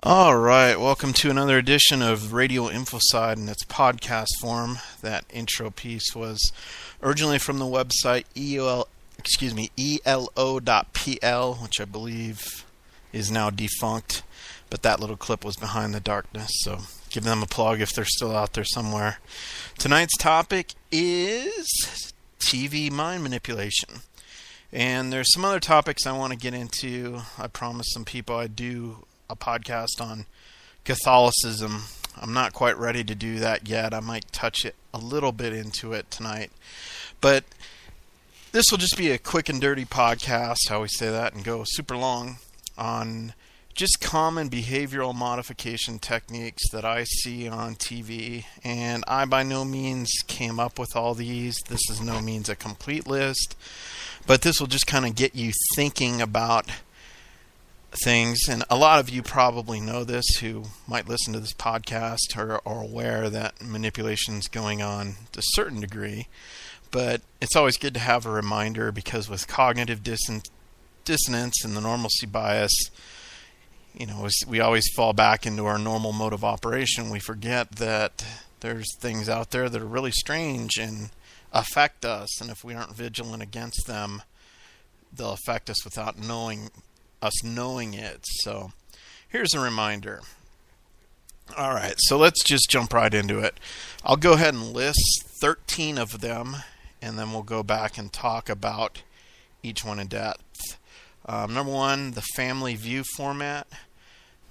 All right, welcome to another edition of Radio Infoside in its podcast form. That intro piece was originally from the website elo.pl, which I believe is now defunct, but that little clip was behind the darkness, so give them a plug if they're still out there somewhere. Tonight's topic is TV mind manipulation. And there's some other topics I want to get into. I promised some people I'd do a podcast on Catholicism. I'm not quite ready to do that yet. I might touch it a little bit into it tonight. But this will just be a quick and dirty podcast, how we say that, and go super long on just common behavioral modification techniques that I see on TV. And I by no means came up with all these. This is no means a complete list. But this will just kind of get you thinking about things, and a lot of you probably know this who might listen to this podcast or are aware that manipulation is going on to a certain degree, but it's always good to have a reminder, because with cognitive dissonance and the normalcy bias, we always fall back into our normal mode of operation. We forget that there's things out there that are really strange and affect us, and if we aren't vigilant against them, they'll affect us without knowing it. So here's a reminder. All right, so let's just jump right into it. I'll go ahead and list 13 of them, and then we'll go back and talk about each one in depth. Number 1, the family view format.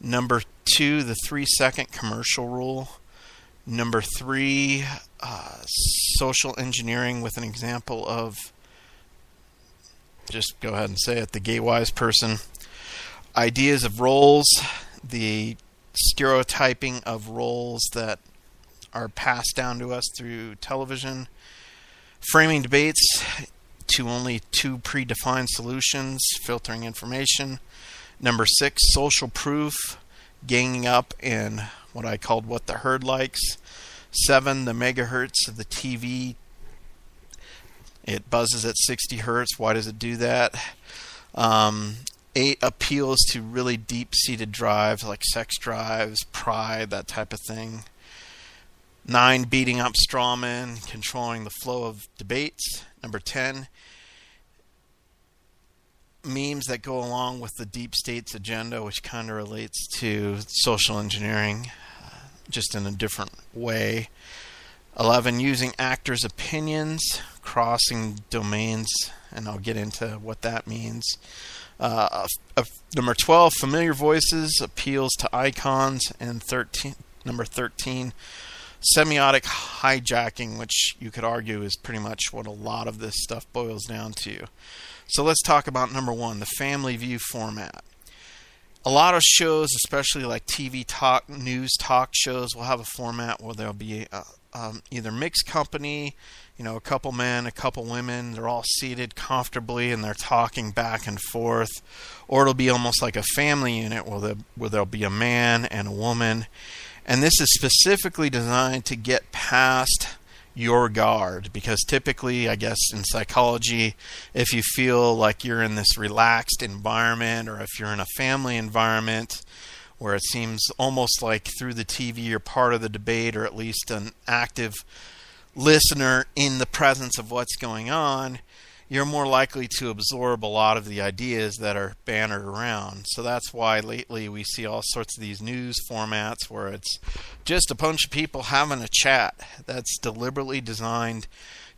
Number 2, the 3-second commercial rule. Number 3, social engineering, with an example of, just go ahead and say it, the gay wise person. Ideas of roles, the stereotyping of roles that are passed down to us through television. Framing debates to only 2 predefined solutions, filtering information. Number 6, social proof, ganging up in what I called what the herd likes. 7, the megahertz of the TV. It buzzes at 60 hertz. Why does it do that? 8, appeals to really deep-seated drives like sex drives, pride, that type of thing. 9, beating up strawmen, controlling the flow of debates. Number 10, memes that go along with the deep state's agenda, which kind of relates to social engineering, just in a different way. 11, using actors' opinions, crossing domains, and I'll get into what that means. Number 12, familiar voices, appeals to icons, and number 13, semiotic hijacking, which you could argue is pretty much what a lot of this stuff boils down to. So let's talk about number 1, the family view format. A lot of shows, especially like TV news talk shows, will have a format where there'll be either mixed company, a couple men, a couple women, they're all seated comfortably and they're talking back and forth, or it'll be almost like a family unit where there'll be a man and a woman, and this is specifically designed to get past your guard, because typically, I guess in psychology, if you feel like you're in this relaxed environment, or if you're in a family environment where it seems almost like through the TV you're part of the debate, or at least an active listener in the presence of what's going on, you're more likely to absorb a lot of the ideas that are bannered around. So that's why lately we see all sorts of these news formats where it's just a bunch of people having a chat. That's deliberately designed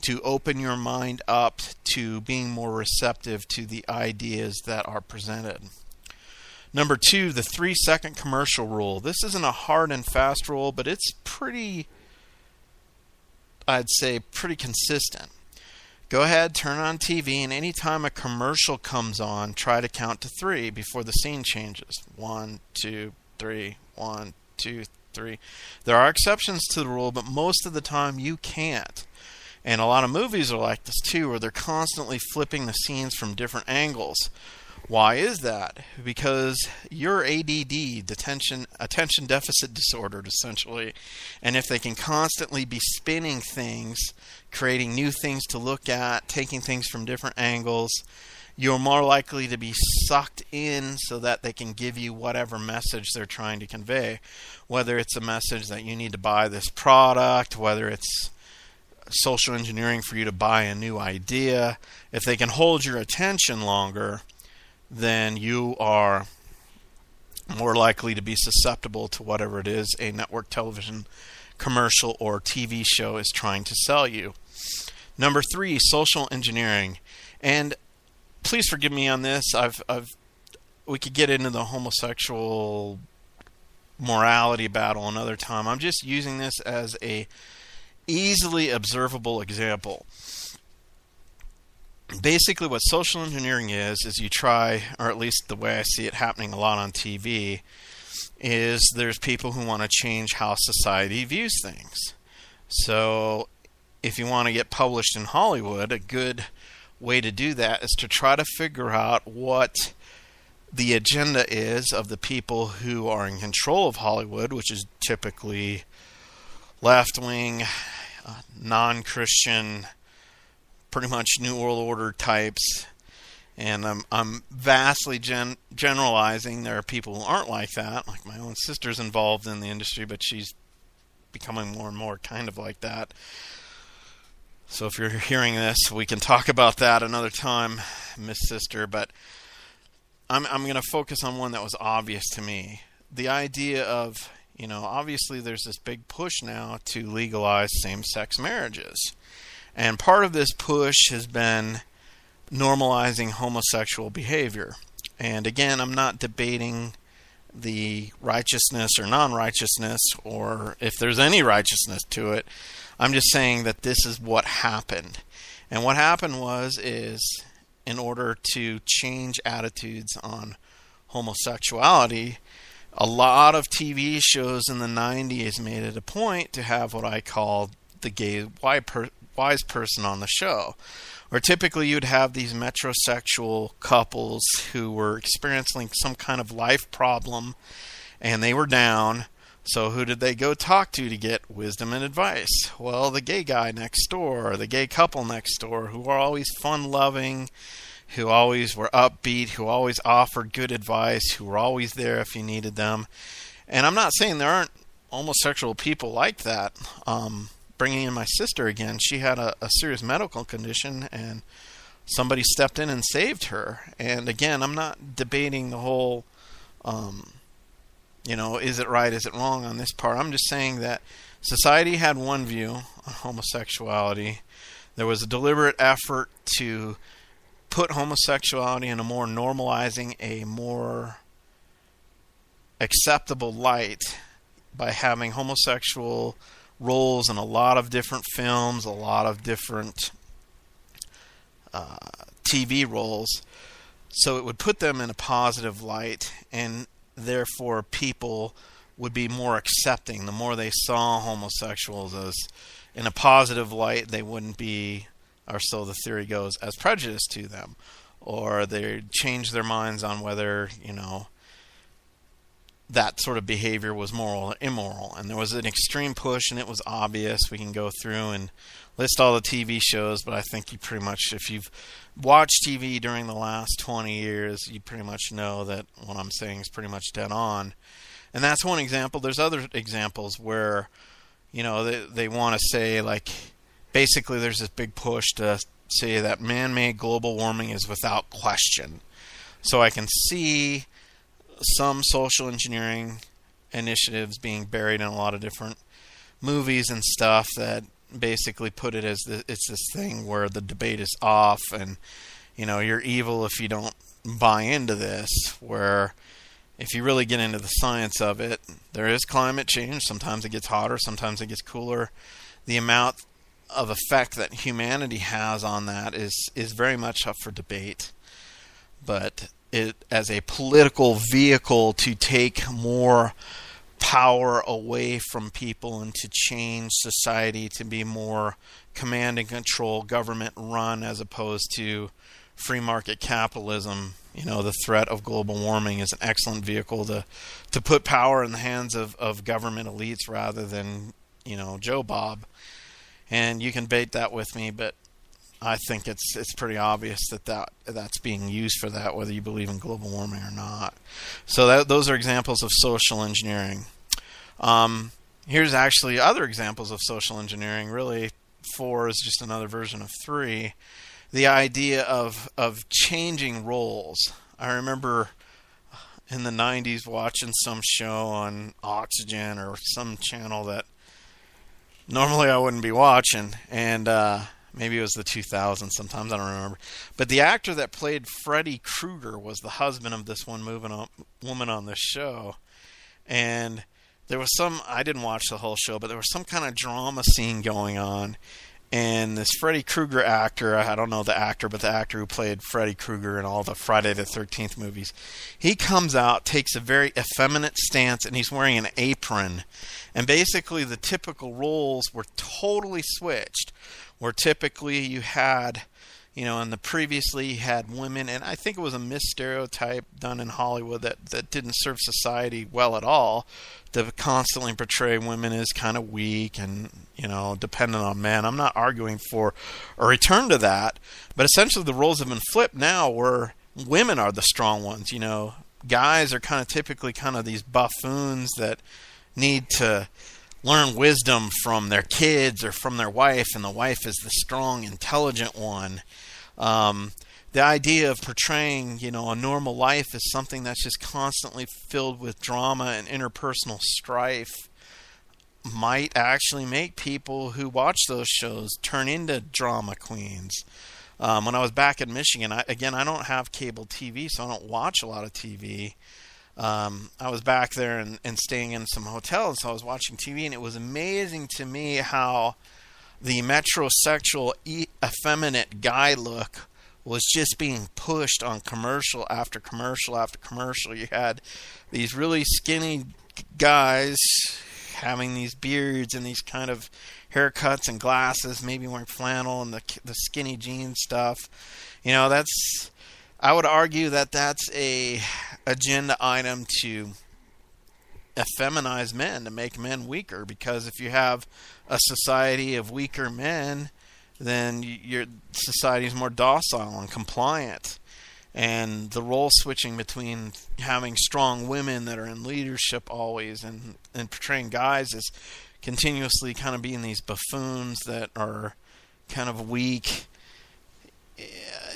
to open your mind up to being more receptive to the ideas that are presented. Number 2, the 3-second commercial rule. This isn't a hard and fast rule, but it's pretty consistent. Go ahead, turn on TV, and anytime a commercial comes on, try to count to 3 before the scene changes. 1, 2, 3, 1, 2, 3. There are exceptions to the rule, but most of the time you can't. And a lot of movies are like this too, where they're constantly flipping the scenes from different angles. Why is that? Because you're ADD, attention deficit disordered, essentially. And if they can constantly be spinning things, creating new things to look at, taking things from different angles, you're more likely to be sucked in so that they can give you whatever message they're trying to convey. Whether it's a message that you need to buy this product, whether it's social engineering for you to buy a new idea. If they can hold your attention longer, then you are more likely to be susceptible to whatever it is a network television commercial or TV show is trying to sell you. Number 3, social engineering. And please forgive me on this. We could get into the homosexual morality battle another time. I'm just using this as a easily observable example. Basically what social engineering is you try, or at least the way I see it happening a lot on TV, is there's people who want to change how society views things. So if you want to get published in Hollywood, a good way to do that is to try to figure out what the agenda is of the people who are in control of Hollywood, which is typically left-wing, non-Christian, pretty much New World Order types. And I'm vastly generalizing. There are people who aren't like that. Like my own sister's involved in the industry, but she's becoming more and more kind of like that. So if you're hearing this, we can talk about that another time, Miss Sister. But I'm going to focus on one that was obvious to me. The idea of, obviously there's this big push now to legalize same-sex marriages. And part of this push has been normalizing homosexual behavior. And again, I'm not debating the righteousness or non-righteousness, or if there's any righteousness to it. I'm just saying that this is what happened. And what happened is in order to change attitudes on homosexuality, a lot of TV shows in the 90s made it a point to have what I call the gay wise person on the show, where typically you'd have these metrosexual couples who were experiencing some kind of life problem and they were down. So who did they go talk to get wisdom and advice? Well, the gay guy next door, or the gay couple next door, who are always fun-loving, who always were upbeat, who always offered good advice, who were always there if you needed them. And I'm not saying there aren't homosexual people like that. Bringing in my sister again, she had a serious medical condition, and somebody stepped in and saved her. And again, I'm not debating the whole, is it right, is it wrong on this part. I'm just saying that society had one view on homosexuality. There was a deliberate effort to put homosexuality in a more normalizing, a more acceptable light by having homosexual roles in a lot of different films, a lot of different TV roles. So it would put them in a positive light, and therefore people would be more accepting. The more they saw homosexuals as in a positive light, they wouldn't be, or so the theory goes, as prejudiced to them. Or they'd change their minds on whether, that sort of behavior was moral or immoral. And there was an extreme push, and it was obvious. We can go through and list all the TV shows, but I think you pretty much, if you've watched TV during the last 20 years, you pretty much know that what I'm saying is pretty much dead on. And that's one example. There's other examples where, they want to say, like, basically there's this big push to say that man-made global warming is without question. So I can see some social engineering initiatives being buried in a lot of different movies and stuff that basically put it as it's this thing where the debate is off, and you're evil if you don't buy into this, where if you really get into the science of it, there is climate change. Sometimes it gets hotter, sometimes it gets cooler. The amount of effect that humanity has on that is very much up for debate. But it, as a political vehicle to take more power away from people and to change society to be more command and control, government run, as opposed to free market capitalism, the threat of global warming is an excellent vehicle to put power in the hands of government elites rather than, Joe Bob. And you can debate that with me, but I think it's pretty obvious that's being used for that, whether you believe in global warming or not. So those are examples of social engineering. Here's actually other examples of social engineering. Really, 4 is just another version of 3. The idea of changing roles. I remember in the 90s watching some show on Oxygen or some channel that normally I wouldn't be watching, and maybe it was the 2000s. Sometimes I don't remember. But the actor that played Freddy Krueger was the husband of this one woman on this show, and there was I didn't watch the whole show, but there was some kind of drama scene going on. And this Freddy Krueger actor, I don't know the actor, but the actor who played Freddy Krueger in all the Friday the 13th movies, he comes out, takes a very effeminate stance, and he's wearing an apron. And basically the typical roles were totally switched, where typically you had, in the previously you had women, and I think it was a misstereotype done in Hollywood that didn't serve society well at all, to constantly portray women as kind of weak and, dependent on men. I'm not arguing for a return to that, but essentially the roles have been flipped now where women are the strong ones. Guys are kind of typically kind of these buffoons that need to learn wisdom from their kids or from their wife, and the wife is the strong, intelligent one. The idea of portraying, a normal life is something that's just constantly filled with drama and interpersonal strife might actually make people who watch those shows turn into drama queens. When I was back in Michigan, I don't have cable TV, so I don't watch a lot of TV. I was back there and staying in some hotels, so I was watching TV, and it was amazing to me how the metrosexual, effeminate guy look was just being pushed on commercial after commercial after commercial. You had these really skinny guys having these beards and these kind of haircuts and glasses, maybe wearing flannel and the skinny jean stuff. I would argue that that's a agenda item to effeminize men, to make men weaker, because if you have a society of weaker men, then your society is more docile and compliant. And the role switching between having strong women that are in leadership always and portraying guys as continuously kind of being these buffoons that are kind of weak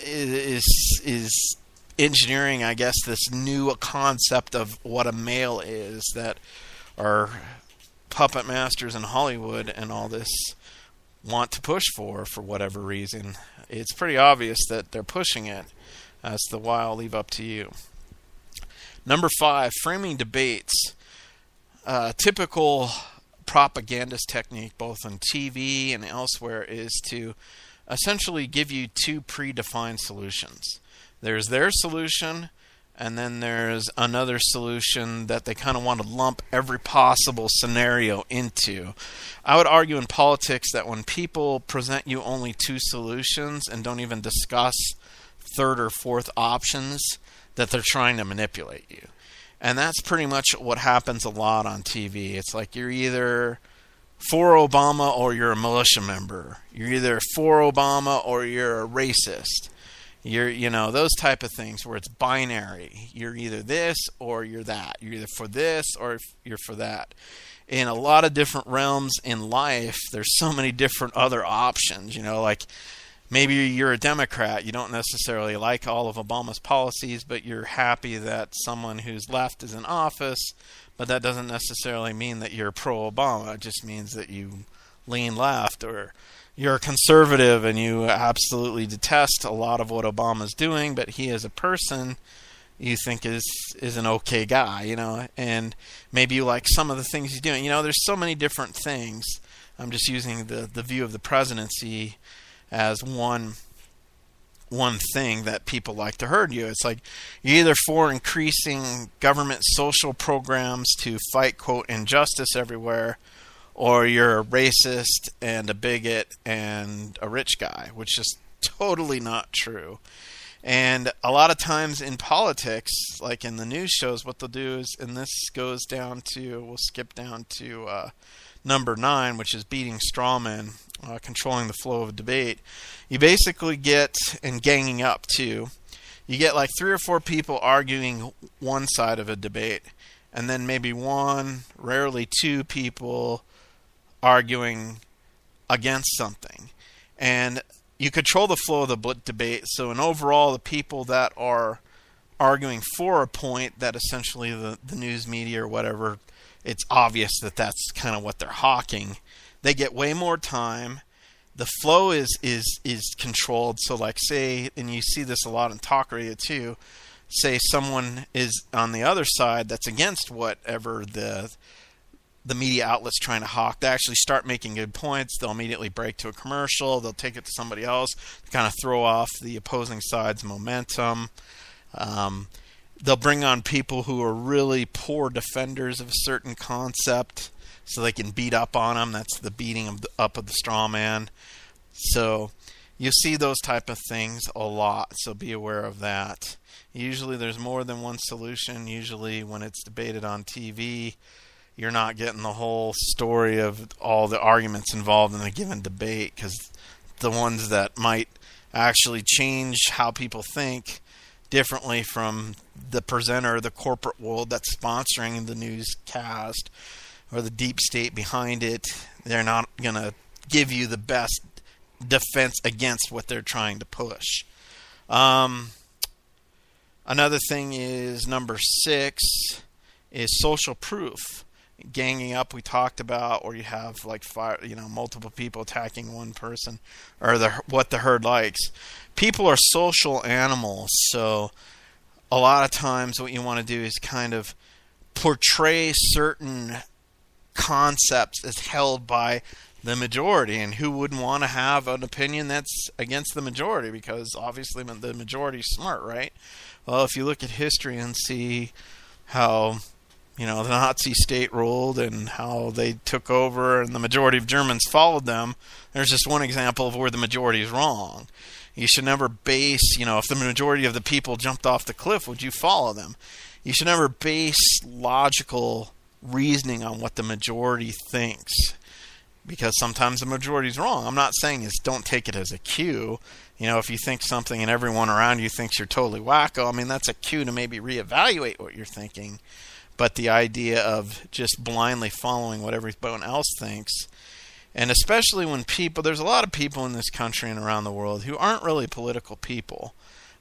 is engineering, I guess, this new concept of what a male is that our puppet masters in Hollywood and all this want to push for whatever reason. It's pretty obvious that they're pushing it. As to why, I'll leave up to you. Number 5, framing debates. Typical propagandist technique, both on TV and elsewhere, is to essentially give you 2 predefined solutions. There's their solution, and then there's another solution that they kind of want to lump every possible scenario into. I would argue in politics that when people present you only 2 solutions and don't even discuss third or fourth options, that they're trying to manipulate you. And that's pretty much what happens a lot on TV. It's like you're either for Obama or you're a militia member. You're either for Obama or you're a racist. You're, those type of things where it's binary. You're either this or you're that. You're either for this or you're for that. In a lot of different realms in life, there's so many different other options. Like maybe you're a Democrat. You don't necessarily like all of Obama's policies, but you're happy that someone who's left is in office. But that doesn't necessarily mean that you're pro-Obama. It just means that you lean left, or you're a conservative and you absolutely detest a lot of what Obama's doing, but he as a person you think is an okay guy, and maybe you like some of the things he's doing. There's so many different things. I'm just using the view of the presidency as one thing that people like to herd you. It's like you're either for increasing government social programs to fight, quote, injustice everywhere, or you're a racist and a bigot and a rich guy, which is totally not true. And a lot of times in politics, like in the news shows, what they'll do is, and this goes down to, we'll skip down to number 9, which is beating straw men, controlling the flow of a debate, you basically get, and ganging up too, you get like 3 or 4 people arguing one side of a debate, and then maybe 1, rarely 2 people arguing against something. And you control the flow of the debate, so in overall, the people that are arguing for a point that essentially the news media or whatever, it's obvious that that's kind of what they're hawking, they get way more time. The flow is controlled. So like say, and you see this a lot in talk radio too, say someone is on the other side that's against whatever the media outlet's trying to hawk, they actually start making good points. They'll immediately break to a commercial. They'll take it to somebody else to kind of throw off the opposing side's momentum. They'll bring on people who are really poor defenders of a certain concept so they can beat up on them. That's the beating up of the straw man. So you see those type of things a lot, so be aware of that. Usually there's more than one solution. Usually when it's debated on TV, you're not getting the whole story of all the arguments involved in a given debate, because the ones that might actually change how people think differently from the presenter, the corporate world that's sponsoring the newscast, or the deep state behind it, they're not going to give you the best defense against what they're trying to push. Another thing is number 6 is social proof. Ganging up, we talked about, or you have like multiple people attacking one person, or what the herd likes. People are social animals, so a lot of times what you want to do is kind of portray certain concepts as held by the majority, and who wouldn't want to have an opinion that's against the majority, because obviously the majority's smart, right? Well, if you look at history and see how the Nazi state ruled and how they took over and the majority of Germans followed them, there's just one example of where the majority is wrong. You should never base, if the majority of the people jumped off the cliff, would you follow them? You should never base logical reasoning on what the majority thinks, because sometimes the majority is wrong. I'm not saying don't take it as a cue. If you think something and everyone around you thinks you're totally wacko, that's a cue to maybe reevaluate what you're thinking. But the idea of just blindly following what everyone else thinks, and especially when there's a lot of people in this country and around the world who aren't really political people.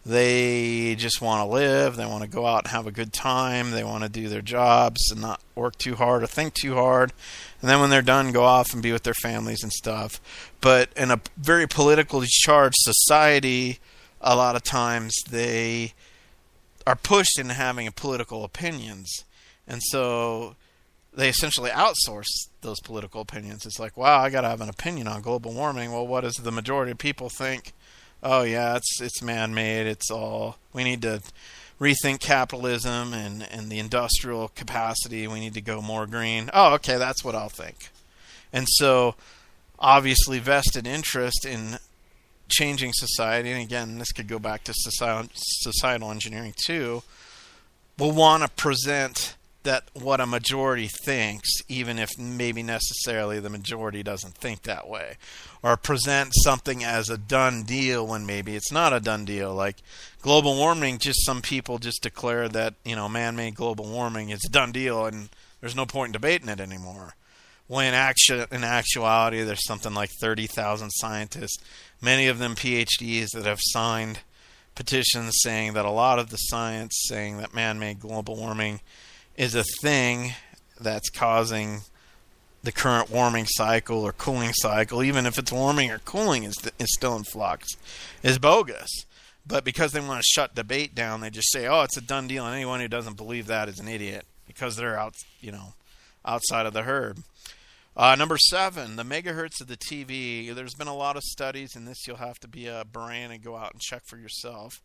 They just want to live, they want to go out and have a good time, they want to do their jobs and not work too hard or think too hard, and then when they're done, go off and be with their families and stuff. But in a very politically charged society, a lot of times they are pushed into having political opinions. And so they essentially outsource those political opinions. It's like, wow, I got to have an opinion on global warming. Well, what does the majority of people think? Oh, yeah, it's man-made. It's all, we need to rethink capitalism and the industrial capacity. We need to go more green. Oh, okay, that's what I'll think. And so, obviously, vested interest in changing society, and again, this could go back to societal engineering too, will want to present that what a majority thinks, even if maybe necessarily the majority doesn't think that way, or present something as a done deal when maybe it's not a done deal. Like global warming, just some people just declare that man-made global warming is a done deal and there's no point in debating it anymore. When in actuality, there's something like 30,000 scientists, many of them PhDs, that have signed petitions saying that a lot of the science saying that man-made global warming is a thing that's causing the current warming cycle or cooling cycle, even if it's warming or cooling is still in flux, is bogus. But because they want to shut debate down, they just say, oh, it's a done deal, and anyone who doesn't believe that is an idiot, because they're outside of the herd. Number 7, the megahertz of the TV. There's been a lot of studies, and this you'll have to be a brain and go out and check for yourself.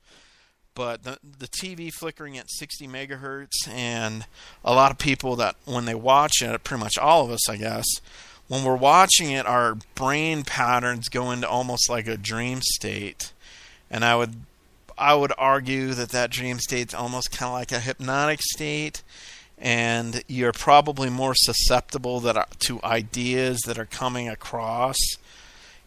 But the TV flickering at 60 megahertz, and a lot of people that when they watch it, pretty much all of us, I guess, when we're watching it, our brain patterns go into almost like a dream state. And I would argue that dream state's almost kind of like a hypnotic state. and you're probably more susceptible to ideas that are coming across.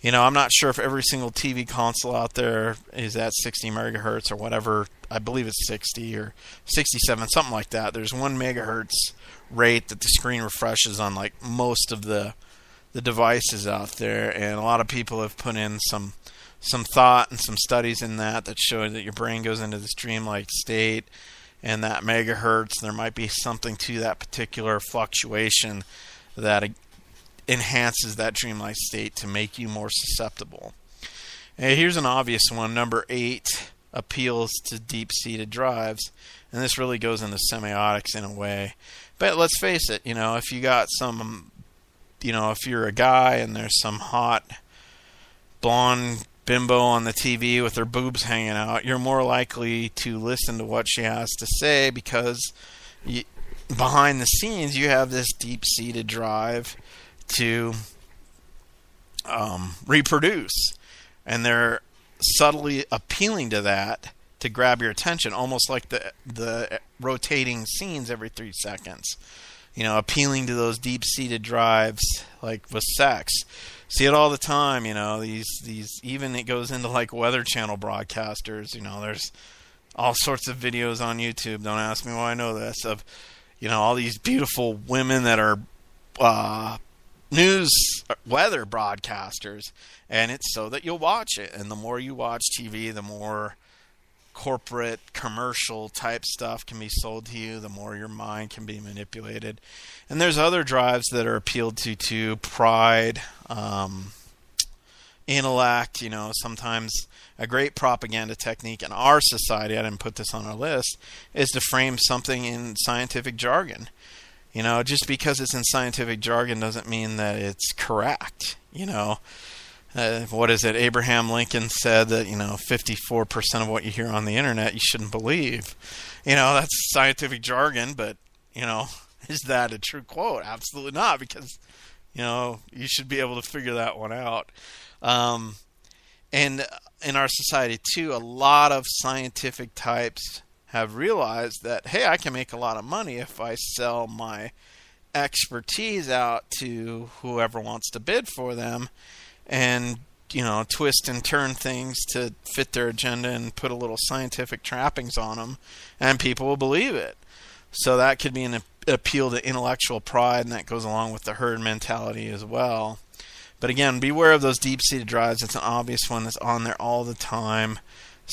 I'm not sure if every single TV console out there is at 60 megahertz or whatever. I believe it's 60 or 67, something like that. There's 1 megahertz rate that the screen refreshes on like most of the devices out there, and a lot of people have put in some thought and some studies in that show that your brain goes into this dreamlike state, and that megahertz, there might be something to that particular fluctuation that enhances that dreamlike state to make you more susceptible. And here's an obvious one. Number 8 appeals to deep-seated drives, and this really goes into semiotics in a way. But let's face it, if you got some, if you're a guy and there's some hot blonde bimbo on the TV with her boobs hanging out, you're more likely to listen to what she has to say because behind the scenes you have this deep-seated drive to reproduce, and they're subtly appealing to that to grab your attention, almost like the rotating scenes every 3 seconds. Appealing to those deep-seated drives, like with sex. See it all the time. These even it goes into like Weather Channel broadcasters. There's all sorts of videos on YouTube. Don't ask me why I know this. Of all these beautiful women that are news weather broadcasters, and it's so that you'll watch it. And the more you watch TV, the more corporate commercial type stuff can be sold to you, the more your mind can be manipulated. And there's other drives that are appealed to pride, intellect. Sometimes a great propaganda technique in our society, I didn't put this on our list, is to frame something in scientific jargon. Just because it's in scientific jargon doesn't mean that it's correct. What is it? Abraham Lincoln said that, 54% of what you hear on the internet you shouldn't believe. That's scientific jargon, but, is that a true quote? Absolutely not, because, you should be able to figure that one out. And in our society, too, a lot of scientific types have realized that, hey, I can make a lot of money if I sell my expertise out to whoever wants to bid for them, and twist and turn things to fit their agenda and put a little scientific trappings on them, and people will believe it. So that could be an appeal to intellectual pride, and that goes along with the herd mentality as well. But again, beware of those deep-seated drives. It's an obvious one that's on there all the time.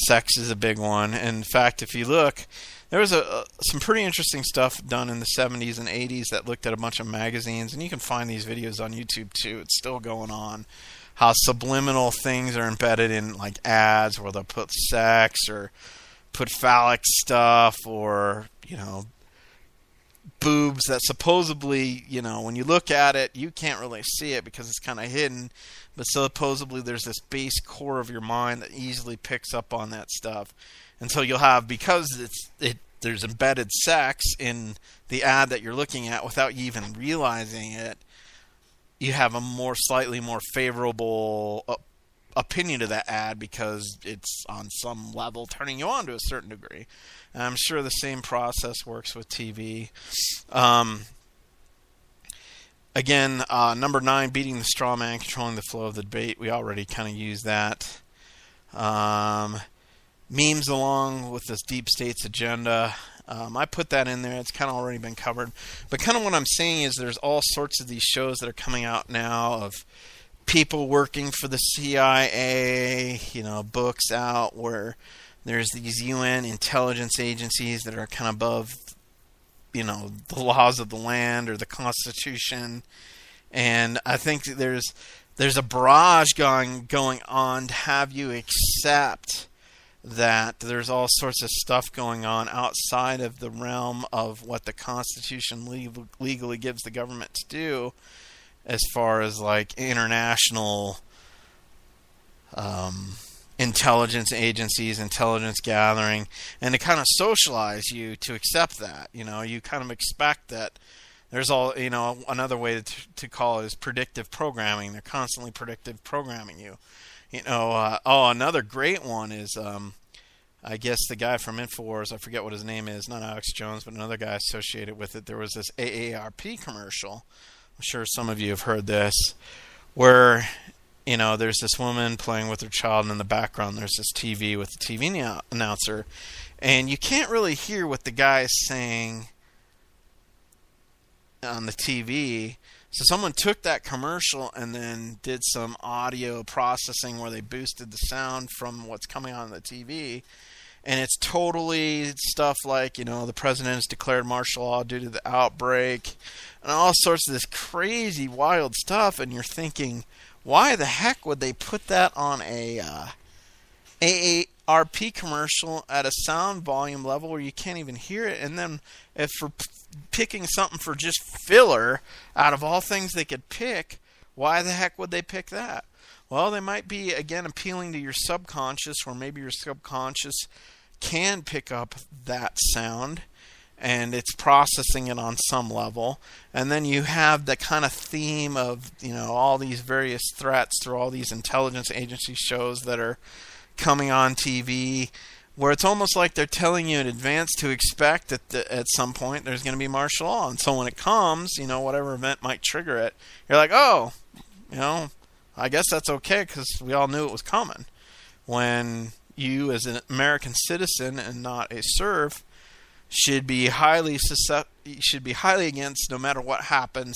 Sex is a big one. And in fact, if you look, there was some pretty interesting stuff done in the 70s and 80s that looked at a bunch of magazines, and you can find these videos on YouTube too. It's still going on. How subliminal things are embedded in like ads where they'll put sex or put phallic stuff or, boobs that supposedly, when you look at it, you can't really see it because it's kind of hidden, but supposedly there's this base core of your mind that easily picks up on that stuff. And so you'll have, because there's embedded sex in the ad that you're looking at without you even realizing it, you have a slightly more favorable opinion to that ad because it's on some level turning you on to a certain degree. And I'm sure the same process works with TV. Again, number 9, beating the straw man, controlling the flow of the debate. We already kind of used that. Memes along with this deep state's agenda. I put that in there. It's kind of already been covered. But kind of what I'm saying is there's all sorts of these shows that are coming out now of people working for the CIA, books out where there's these UN intelligence agencies that are kind of above, the laws of the land or the Constitution. And I think there's a barrage going on to have you accept that there's all sorts of stuff going on outside of the realm of what the Constitution legally gives the government to do, as far as like international intelligence agencies, intelligence gathering, and to kind of socialize you to accept that. You kind of expect that there's all, another way to call it is predictive programming. They're constantly predictive programming you. Another great one is I guess the guy from InfoWars, I forget what his name is, not Alex Jones, but another guy associated with it. There was this AARP commercial. I'm sure some of you have heard this, where, there's this woman playing with her child, and in the background there's this TV with the TV announcer, and you can't really hear what the guy is saying on the TV. So someone took that commercial and then did some audio processing where they boosted the sound from what's coming on the TV. And it's totally stuff like, the president has declared martial law due to the outbreak and all sorts of this crazy, wild stuff. And you're thinking, why the heck would they put that on a AARP commercial at a sound volume level where you can't even hear it? And then if for picking something for just filler, out of all things they could pick, why the heck would they pick that? Well, they might be, again, appealing to your subconscious, or maybe your subconscious can pick up that sound and it's processing it on some level. And then you have the kind of theme of, all these various threats through all these intelligence agency shows that are coming on TV, where it's almost like they're telling you in advance to expect that at some point there's going to be martial law. And so when it comes, whatever event might trigger it, you're like, oh, I guess that's okay because we all knew it was coming. When you, as an American citizen and not a serf, should be highly against, no matter what happens,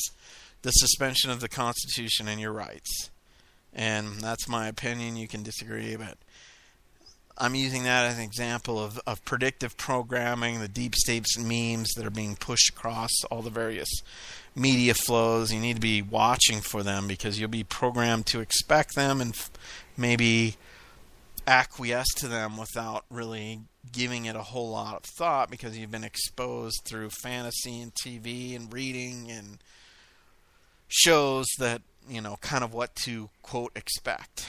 the suspension of the Constitution and your rights. And that's my opinion. You can disagree, but I'm using that as an example of predictive programming, the deep states memes that are being pushed across all the various media flows. You need to be watching for them because you'll be programmed to expect them and maybe acquiesce to them without really giving it a whole lot of thought because you've been exposed through fantasy and TV and reading and shows that, kind of what to, quote, expect.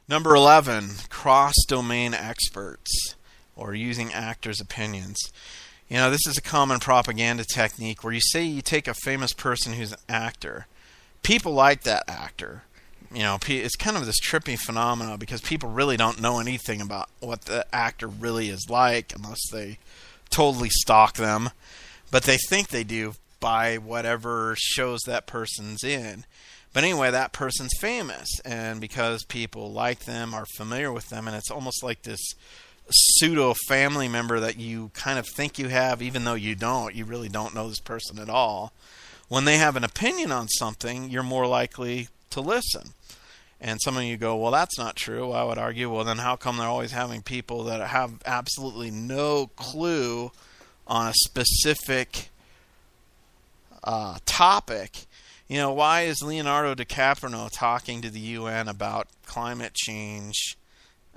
Number 11, cross-domain experts, or using actors' opinions. This is a common propaganda technique where you say you take a famous person who's an actor. People like that actor. It's kind of this trippy phenomena because people really don't know anything about what the actor really is like unless they totally stalk them. But they think they do by whatever shows that person's in. But anyway, that person's famous, and because people like them, are familiar with them, and it's almost like this pseudo family member that you kind of think you have, even though you don't. You really don't know this person at all. When they have an opinion on something, you're more likely to listen. And some of you go, well, that's not true. I would argue, well, then how come they're always having people that have absolutely no clue on a specific topic? Why is Leonardo DiCaprio talking to the UN about climate change?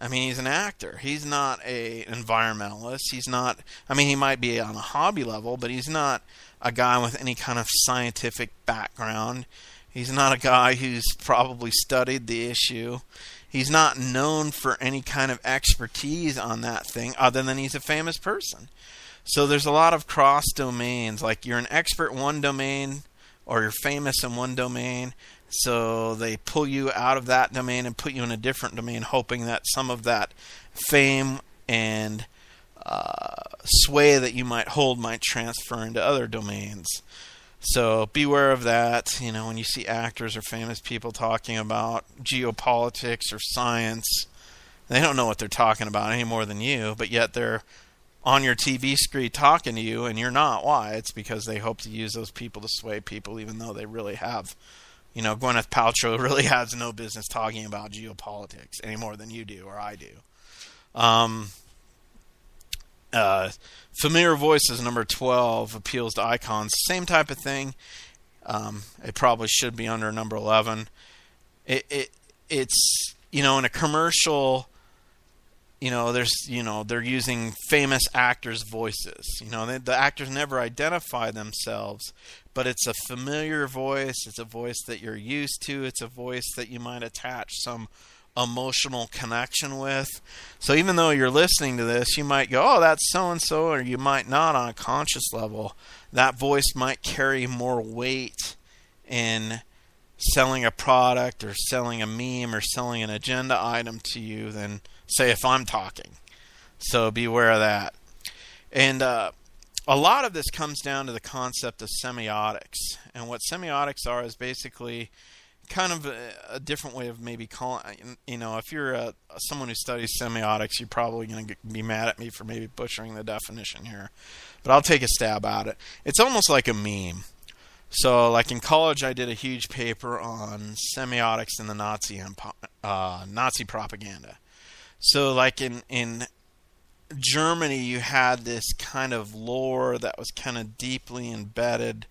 I mean, he's an actor. He's not an environmentalist. He's not, he might be on a hobby level, but he's not a guy with any kind of scientific background. He's not a guy who's probably studied the issue. He's not known for any kind of expertise on that thing other than he's a famous person. So there's a lot of cross domains. Like you're an expert in one domain or you're famous in one domain. So they pull you out of that domain and put you in a different domain, hoping that some of that fame and sway that you might hold might transfer into other domains. So beware of that. When you see actors or famous people talking about geopolitics or science, they don't know what they're talking about any more than you, but yet they're on your TV screen talking to you, and you're not. Why? It's because they hope to use those people to sway people, even though they really have. Gwyneth Paltrow really has no business talking about geopolitics any more than you do or I do. Familiar voices, number 12, appeals to icons. Same type of thing. It probably should be under number 11. It's in a commercial, they're using famous actors' voices. The actors never identify themselves, but it's a familiar voice. It's a voice that you're used to. It's a voice that you might attach some emotional connection with. So even though you're listening to this, you might go, oh, that's so-and-so, or you might not on a conscious level. That voice might carry more weight in selling a product or selling a meme or selling an agenda item to you than, say, if I'm talking. So beware of that. And a lot of this comes down to the concept of semiotics. And what semiotics are is basically kind of a different way of maybe calling, if you're someone who studies semiotics, you're probably going to be mad at me for maybe butchering the definition here. But I'll take a stab at it. It's almost like a meme. So, like in college, I did a huge paper on semiotics in the Nazi propaganda. So, like in Germany, you had this kind of lore that was kind of deeply embedded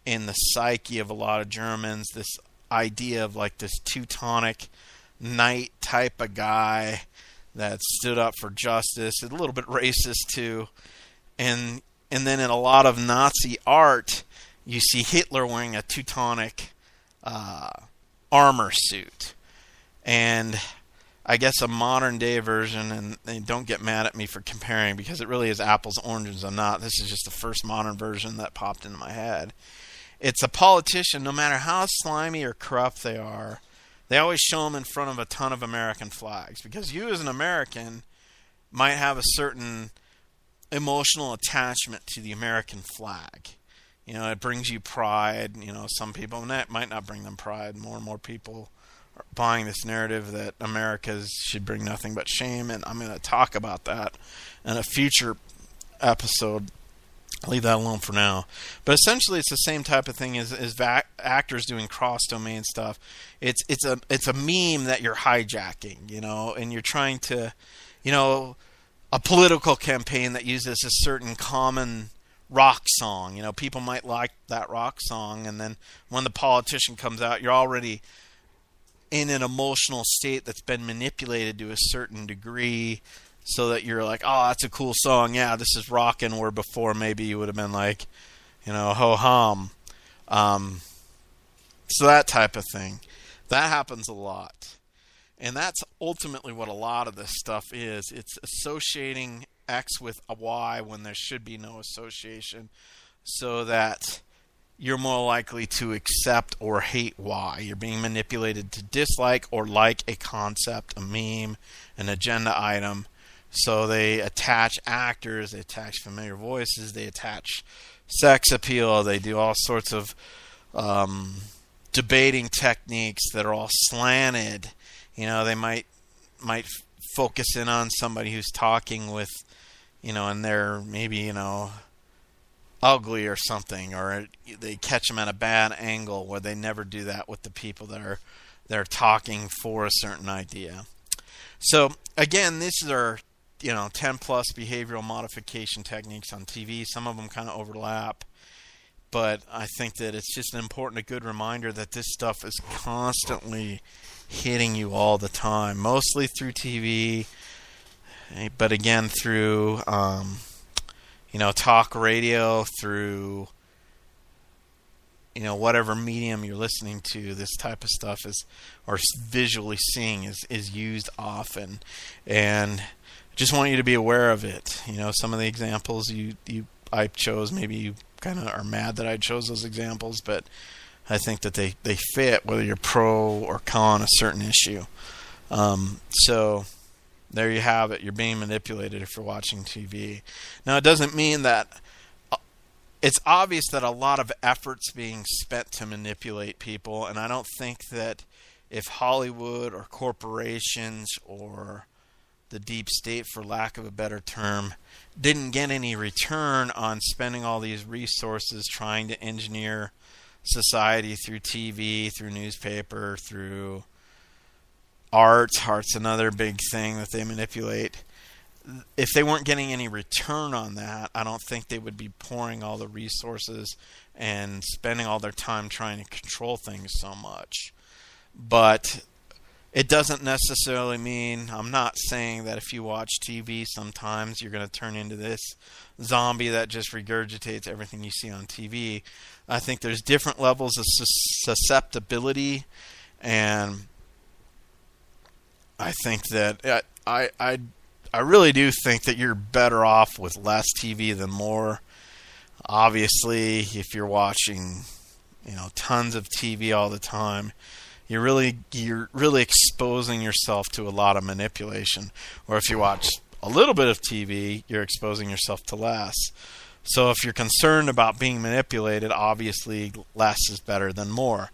in the psyche of a lot of Germans, this idea of like this Teutonic knight type of guy that stood up for justice, a little bit racist too. And then in a lot of Nazi art, you see Hitler wearing a Teutonic armor suit. And I guess a modern day version, and don't get mad at me for comparing because it really is apples to oranges. I'm not. This is just the first modern version that popped into my head. It's a politician, no matter how slimy or corrupt they are, they always show them in front of a ton of American flags. Because you as an American might have a certain emotional attachment to the American flag. It brings you pride. Some people, and that might not bring them pride. More and more people are buying this narrative that Americans should bring nothing but shame, and I'm going to talk about that in a future episode. I'll leave that alone for now. But essentially, it's the same type of thing as actors doing cross-domain stuff. It's a meme that you're hijacking, and you're trying to, a political campaign that uses a certain common rock song. People might like that rock song, and then when the politician comes out, you're already in an emotional state that's been manipulated to a certain degree, so that you're like, oh, that's a cool song. Yeah, this is rockin'. Where before maybe you would have been like, ho-hum. So that type of thing. That happens a lot. And that's ultimately what a lot of this stuff is. It's associating X with a Y when there should be no association, so that you're more likely to accept or hate Y. You're being manipulated to dislike or like a concept, a meme, an agenda item. So they attach actors, they attach familiar voices, they attach sex appeal, they do all sorts of debating techniques that are all slanted. They might focus in on somebody who's talking with, and they're maybe, ugly or something, or they catch them at a bad angle, where they never do that with the people that are talking for a certain idea. So again, these are 10 plus behavioral modification techniques on TV. Some of them kind of overlap, but I think that it's just an important, a good reminder that this stuff is constantly hitting you all the time, mostly through TV, but again through talk radio, through whatever medium you're listening to. This type of stuff is, or visually seeing, is used often, and just want you to be aware of it. Some of the examples I chose, maybe you kind of are mad that I chose those examples, but I think that they fit whether you're pro or con a certain issue. So there you have it. You're being manipulated if you're watching TV. Now, it doesn't mean that it's obvious that a lot of effort's being spent to manipulate people, and I don't think that if Hollywood or corporations or the deep state, for lack of a better term, didn't get any return on spending all these resources trying to engineer society through TV, through newspaper, through arts. Art's another big thing that they manipulate. If they weren't getting any return on that, I don't think they would be pouring all the resources and spending all their time trying to control things so much. But it doesn't necessarily mean, I'm not saying that if you watch TV sometimes you're going to turn into this zombie that just regurgitates everything you see on TV. I think there's different levels of susceptibility, and I think that I really do think that you're better off with less TV than more. Obviously, if you're watching tons of TV all the time, you're really exposing yourself to a lot of manipulation. Or if you watch a little bit of TV, you're exposing yourself to less. So if you're concerned about being manipulated, obviously less is better than more.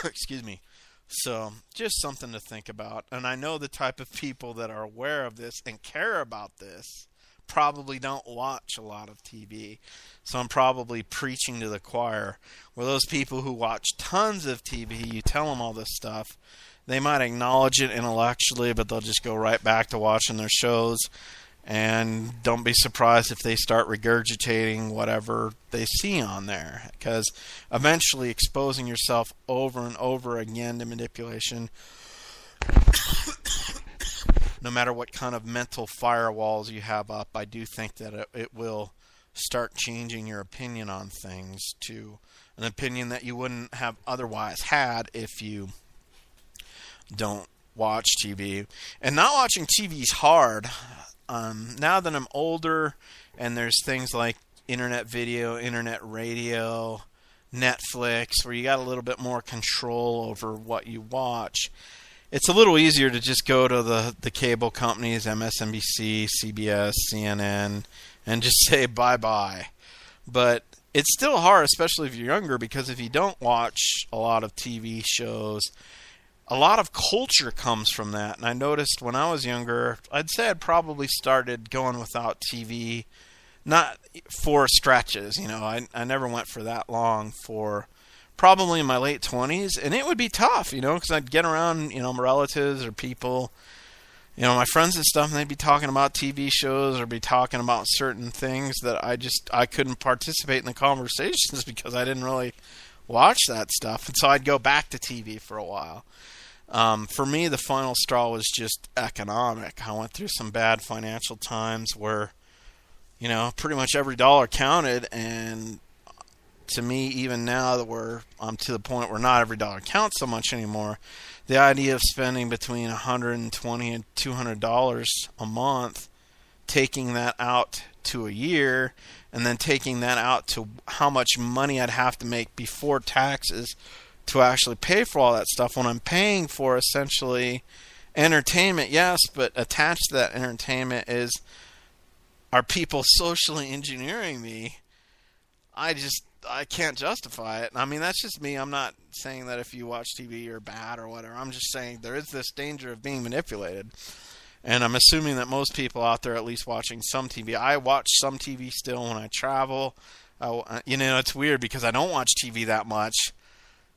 Excuse me. So just something to think about. And I know the type of people that are aware of this and care about this probably don't watch a lot of TV. So I'm probably preaching to the choir. Where those people who watch tons of TV, you tell them all this stuff, they might acknowledge it intellectually, but they'll just go right back to watching their shows. And don't be surprised if they start regurgitating whatever they see on there. Because eventually exposing yourself over and over again to manipulation, no matter what kind of mental firewalls you have up, I do think that it will start changing your opinion on things to an opinion that you wouldn't have otherwise had if you don't watch TV. And not watching TV is hard. Now that I'm older and there's things like internet video, internet radio, Netflix, where you got a little bit more control over what you watch, it's a little easier to just go to the cable companies, MSNBC, CBS, CNN, and just say bye-bye. But it's still hard, especially if you're younger, because if you don't watch a lot of TV shows, a lot of culture comes from that. And I noticed when I was younger, I'd say I'd probably started going without TV, not for stretches. I never went for that long, for probably in my late 20s. And it would be tough, because I'd get around, my relatives or people, my friends and stuff, and they'd be talking about TV shows or be talking about certain things that I couldn't participate in the conversations because I didn't really watch that stuff. And so I'd go back to TV for a while. For me, the final straw was just economic. I went through some bad financial times where, pretty much every dollar counted. And to me, even now that I'm to the point where not every dollar counts so much anymore, the idea of spending between $120 and $200 a month, taking that out to a year, and then taking that out to how much money I'd have to make before taxes to actually pay for all that stuff, when I'm paying for essentially entertainment, yes, but attached to that entertainment are people socially engineering me. I can't justify it. I mean, that's just me. I'm not saying that if you watch TV you're bad or whatever. I'm just saying there is this danger of being manipulated. And I'm assuming that most people out there are at least watching some TV. I watch some TV still when I travel. It's weird because I don't watch TV that much.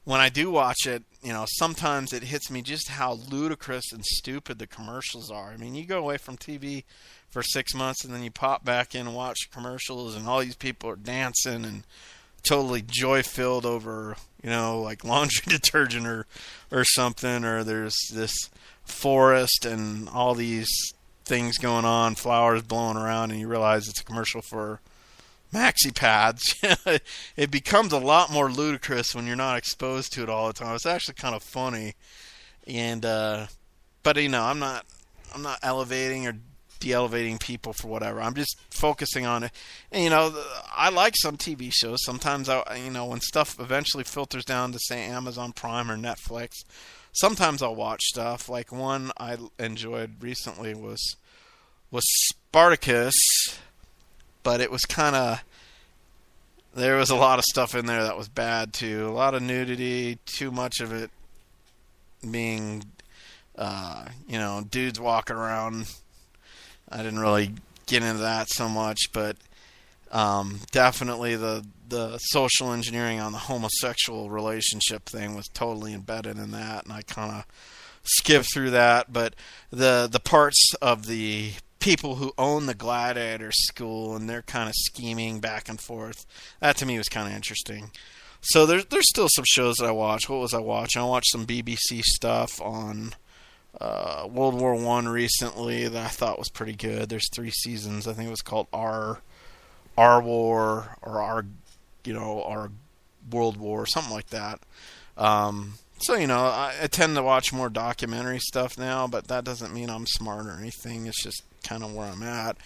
When I do watch it, sometimes it hits me just how ludicrous and stupid the commercials are. I mean, you go away from TV for 6 months and then you pop back in and watch commercials and all these people are dancing and totally joy-filled over, like laundry detergent or something, or there's this forest and all these things going on, flowers blowing around, and you realize it's a commercial for maxi pads. It becomes a lot more ludicrous when you're not exposed to it all the time. It's actually kind of funny, and but I'm not elevating or de-elevating people for whatever. I'm just focusing on it. And I like some TV shows. Sometimes when stuff eventually filters down to say Amazon Prime or Netflix, sometimes I'll watch stuff. Like one I enjoyed recently was Spartacus. But it was there was a lot of stuff in there that was bad too. A lot of nudity, too much of it being, dudes walking around. I didn't really get into that so much, but definitely the social engineering on the homosexual relationship thing was totally embedded in that, and I kind of skipped through that. But the parts of the people who own the gladiator school and they're kind of scheming back and forth, that to me was kind of interesting. So there's still some shows that I watch. What was I watching? I watched some BBC stuff on World War I recently that I thought was pretty good. There's 3 seasons. I think it was called Our War or Our World War, something like that. So, I tend to watch more documentary stuff now, but that doesn't mean I'm smart or anything. It's just kind of where I'm at.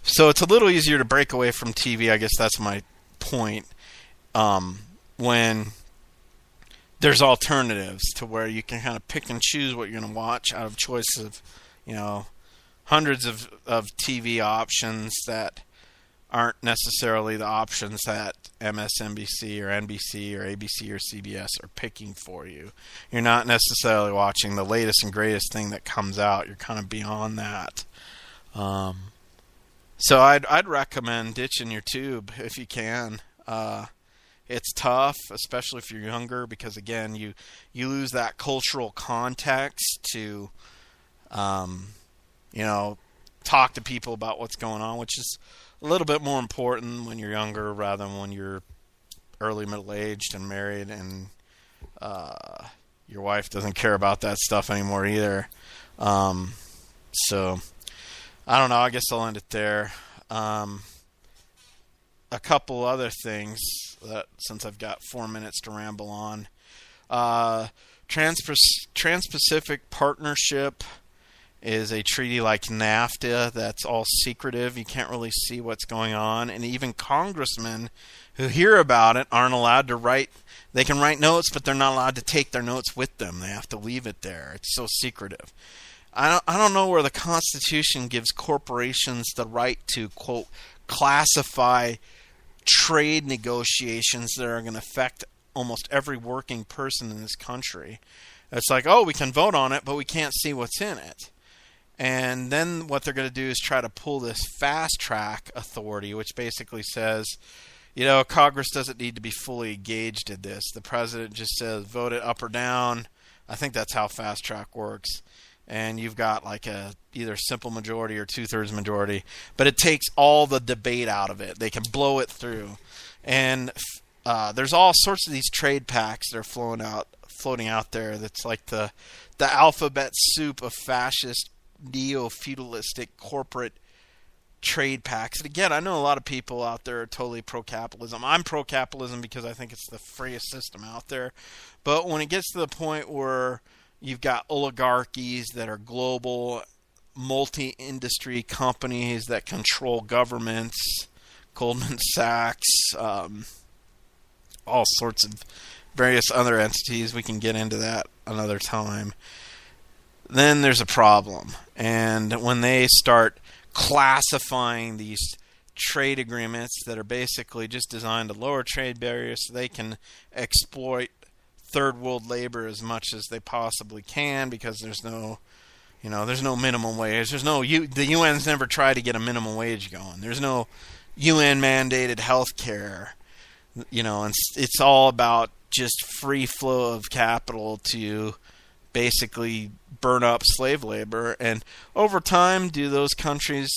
So it's a little easier to break away from TV. I guess that's my point. when there's alternatives to where you can kind of pick and choose what you're going to watch out of choice of, hundreds of TV options that aren't necessarily the options that MSNBC or NBC or ABC or CBS are picking for you. You're not necessarily watching the latest and greatest thing that comes out. You're kind of beyond that. So I'd recommend ditching your tube if you can. It's tough, especially if you're younger, because again, you lose that cultural context to, talk to people about what's going on, which is a little bit more important when you're younger rather than when you're early middle-aged and married, and your wife doesn't care about that stuff anymore either. So I don't know. I guess I'll end it there. A couple other things that, since I've got 4 minutes to ramble on. Trans-Pacific Partnership is a treaty like NAFTA that's all secretive. You can't really see what's going on. And even congressmen who hear about it aren't allowed to write. They can write notes, but they're not allowed to take their notes with them. They have to leave it there. It's so secretive. I don't know where the Constitution gives corporations the right to, quote, classify trade negotiations that are going to affect almost every working person in this country. It's like, oh, we can vote on it, but we can't see what's in it. And then what they're going to do is try to pull this fast track authority, which basically says, Congress doesn't need to be fully engaged in this. The president just says, vote it up or down. I think that's how fast track works. And you've got like a either simple majority or 2/3 majority. But it takes all the debate out of it. They can blow it through. And there's all sorts of these trade pacts that are floating out there. That's like the alphabet soup of fascist, neo-feudalistic corporate trade pacts. And again, I know a lot of people out there are totally pro-capitalism. I'm pro-capitalism because I think it's the freest system out there. But when it gets to the point where you've got oligarchies that are global, multi-industry companies that control governments, Goldman Sachs, all sorts of various other entities, we can get into that another time, then there's a problem. And when they start classifying these trade agreements that are basically just designed to lower trade barriers so they can exploit third world labor as much as they possibly can, because there's no minimum wage. The UN's never tried to get a minimum wage going. There's no UN mandated health care. And it's all about just free flow of capital to basically burn up slave labor. And over time, do those countries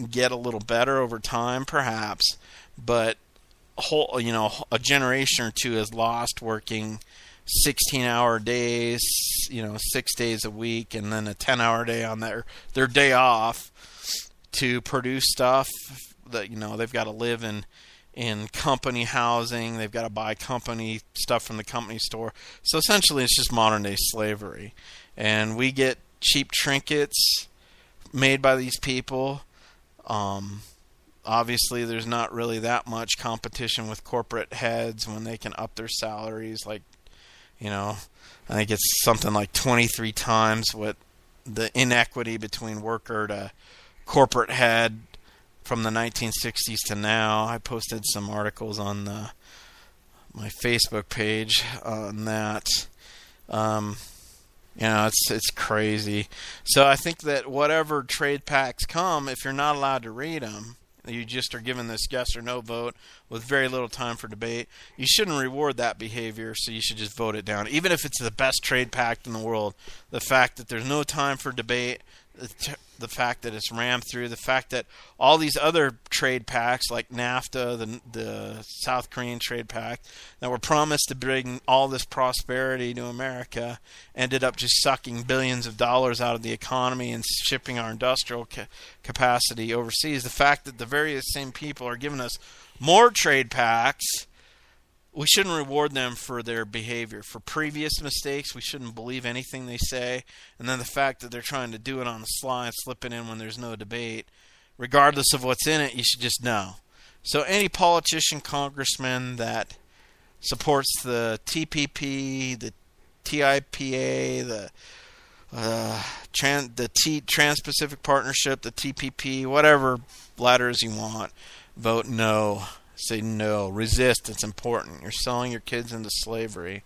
get a little better over time? Perhaps. But a generation or two is lost working 16-hour days, 6 days a week, and then a 10-hour day on their day off to produce stuff that, they've got to live in company housing. They've got to buy company stuff from the company store. So essentially it's just modern day slavery. And we get cheap trinkets made by these people. Obviously there's not really that much competition with corporate heads when they can up their salaries. Like, I think it's something like 23 times what the inequity between worker to corporate head from the 1960s to now. I posted some articles on my Facebook page on that. It's crazy. So I think that whatever trade pacts come, if you're not allowed to read them, you just are given this yes or no vote with very little time for debate, you shouldn't reward that behavior, so you should just vote it down. Even if it's the best trade pact in the world, the fact that there's no time for debate, the fact that it's rammed through, the fact that all these other trade pacts like NAFTA, the South Korean trade pact, that were promised to bring all this prosperity to America, ended up just sucking billions of dollars out of the economy and shipping our industrial capacity overseas. The fact that the various same people are giving us more trade pacts, we shouldn't reward them for their behavior. For previous mistakes, we shouldn't believe anything they say. And then the fact that they're trying to do it on the sly and slip it in when there's no debate, regardless of what's in it, you should just know. So any politician, congressman that supports the TPP, the TIPA, the Trans-Pacific Partnership, the TPP, whatever letters you want, vote no. Say no. Resist. It's important. You're selling your kids into slavery.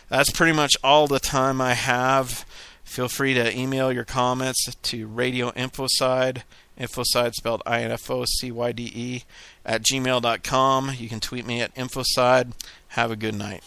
That's pretty much all the time I have. Feel free to email your comments to Radio Infocide, Infocide spelled INFOCYDE, @gmail.com. You can tweet me at Infocide. Have a good night.